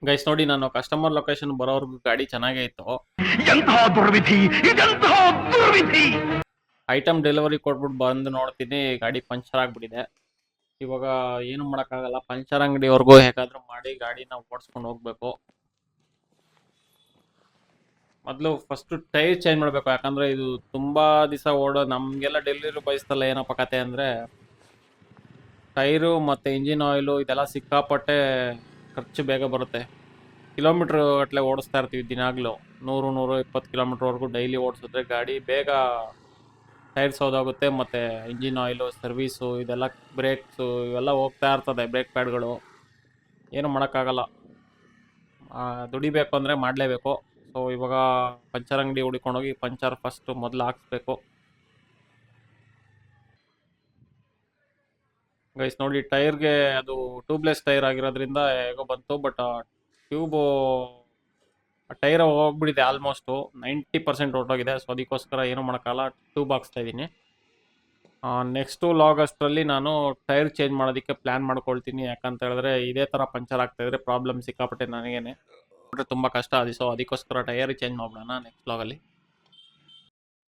Guys ನೋಡಿ, ನಾನು customer location ಬರೋವರೆಗೂ ಗಾಡಿ ಚೆನ್ನಾಗೇ ಇತ್ತು. ಎಂತಹ ದುರ್ವಿಧಿ, ಇದೆಂತಹ ದುರ್ವಿಧಿ. ಐಟಮ್ ಡೆಲಿವರಿ ಕೊಟ್ಬಿಟ್ಟು ಬಂದು ನೋಡ್ತೀನಿ, ಗಾಡಿ ಪಂಚರ್ ಆಗ್ಬಿಟ್ಟಿದೆ. ಇವಾಗ ಏನು ಮಾಡೋಕ್ಕಾಗಲ್ಲ, ಪಂಚರ್ ಅಂಗಡಿವರೆಗೂ ಹೇಗಾದ್ರೂ ಮಾಡಿ ಗಾಡಿನ ಓಡಿಸ್ಕೊಂಡು ಹೋಗ್ಬೇಕು. ಮೊದಲು ಫಸ್ಟ್ ಟೈರ್ ಚೇಂಜ್ ಮಾಡಬೇಕು, ಯಾಕಂದ್ರೆ ಇದು ತುಂಬಾ ದಿವಸ ಓಡೋ ನಮಗೆಲ್ಲ ಡೆಲಿವರಿ ಬಯಸ್ತಲ್ಲ. ಏನಪ್ಪ ಕತೆ ಅಂದರೆ, ಟೈರು ಮತ್ತು ಇಂಜಿನ್ ಆಯಿಲು ಇದೆಲ್ಲ ಸಿಕ್ಕಾಪಟ್ಟೆ ಖರ್ಚು ಬೇಗ ಬರುತ್ತೆ. ಕಿಲೋಮೀಟ್ರ್ ಗಟ್ಟಲೆ ಓಡಿಸ್ತಾ ಇರ್ತೀವಿ ದಿನಾಗ್ಲೂ, 100-120 ಕಿಲೋಮೀಟ್ರ್ವರೆಗೂ ಡೈಲಿ ಓಡಿಸಿದ್ರೆ ಗಾಡಿ ಬೇಗ ಟೈರ್ಸ್ ಹೋದಾಗುತ್ತೆ. ಮತ್ತು ಇಂಜಿನ್ ಆಯಿಲು, ಸರ್ವೀಸು, ಇದೆಲ್ಲ ಬ್ರೇಕ್ಸು ಇವೆಲ್ಲ ಹೋಗ್ತಾ ಇರ್ತದೆ, ಬ್ರೇಕ್ ಪ್ಯಾಡ್ಗಳು. ಏನು ಮಾಡೋಕ್ಕಾಗಲ್ಲ, ದುಡಿಬೇಕು ಅಂದರೆ ಮಾಡಲೇಬೇಕು. ಸೊ ಇವಾಗ ಪಂಚರ್ ಅಂಗಡಿ ಹುಡ್ಕೊಂಡೋಗಿ ಪಂಚರ್ ಫಸ್ಟ್ ಮೊದಲು ಹಾಕ್ಸ್ಬೇಕು. ಗೈಸ್ ನೋಡಿ, ಟೈರ್ಗೆ ಅದು ಟ್ಯೂಬ್ಲೆಸ್ ಟೈರ್ ಆಗಿರೋದ್ರಿಂದ ಹೇಗೋ ಬಂತು, ಬಟ್ ಟ್ಯೂಬು ಟೈರ್ ಹೋಗ್ಬಿಟ್ಟಿದೆ, ಆಲ್ಮೋಸ್ಟು 90% ಹೊರಟೋಗಿದೆ. ಸೊ ಅದಕ್ಕೋಸ್ಕರ ಏನು ಮಾಡೋಕ್ಕಲ್ಲ, ಟ್ಯೂಬ್ ಹಾಕ್ಸ್ತಾ ಇದ್ದೀನಿ. ನೆಕ್ಸ್ಟು ಆಗಸ್ಟಲ್ಲಿ ನಾನು ಟೈರ್ ಚೇಂಜ್ ಮಾಡೋದಕ್ಕೆ ಪ್ಲ್ಯಾನ್ ಮಾಡ್ಕೊಳ್ತೀನಿ. ಯಾಕಂತ ಹೇಳಿದ್ರೆ ಇದೇ ಥರ ಪಂಚರ್ ಆಗ್ತಾಯಿದ್ರೆ ಪ್ರಾಬ್ಲಮ್ ಸಿಕ್ಕಾಪಟ್ಟೆ ನನಗೇನೆ ತುಂಬ ಕಷ್ಟ ಅದು. ಸೊ ಅದಕ್ಕೋಸ್ಕರ ಟೈರ್ ಚೇಂಜ್ ಮಾಡ್ಬಿಡೋಣ ನೆಕ್ಸ್ಟ್ ಲಾಗಲ್ಲಿ.